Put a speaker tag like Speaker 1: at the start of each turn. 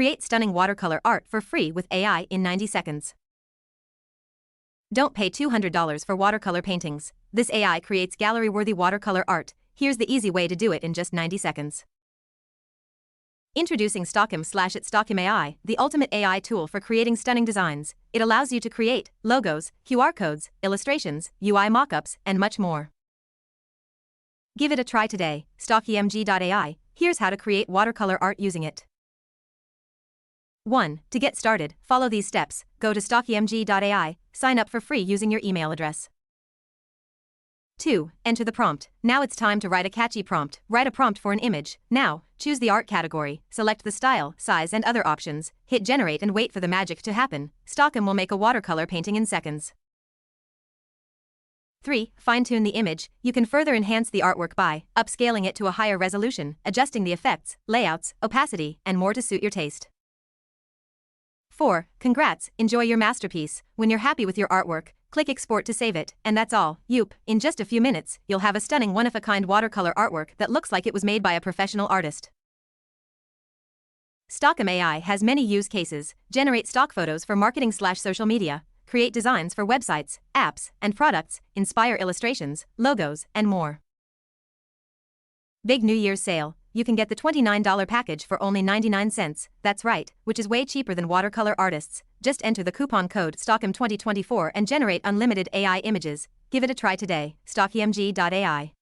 Speaker 1: Create stunning watercolor art for free with AI in 90 seconds. Don't pay $200 for watercolor paintings. This AI creates gallery-worthy watercolor art. Here's the easy way to do it in just 90 seconds. Introducing Stockim/It's Stockim AI, the ultimate AI tool for creating stunning designs. It allows you to create logos, QR codes, illustrations, UI mockups, and much more. Give it a try today. Stockimg.ai. Here's how to create watercolor art using it. 1. To get started, follow these steps. Go to stockimg.ai, sign up for free using your email address. 2. Enter the prompt. Now it's time to write a catchy prompt. Write a prompt for an image. Now, choose the art category, select the style, size, and other options, hit generate and wait for the magic to happen. Stockim will make a watercolor painting in seconds. 3. Fine-tune the image. You can further enhance the artwork by upscaling it to a higher resolution, adjusting the effects, layouts, opacity, and more to suit your taste. 4. Congrats, enjoy your masterpiece. When you're happy with your artwork, click export to save it, and that's all. Yoop, in just a few minutes, you'll have a stunning one-of-a-kind watercolor artwork that looks like it was made by a professional artist. Stockim AI has many use cases. Generate stock photos for marketing/social media, create designs for websites, apps, and products, inspire illustrations, logos, and more. Big New Year's sale. You can get the $29 package for only 99 cents, that's right, which is way cheaper than watercolor artists. Just enter the coupon code STOCKIM2024 and generate unlimited AI images. Give it a try today. Stockimg.ai.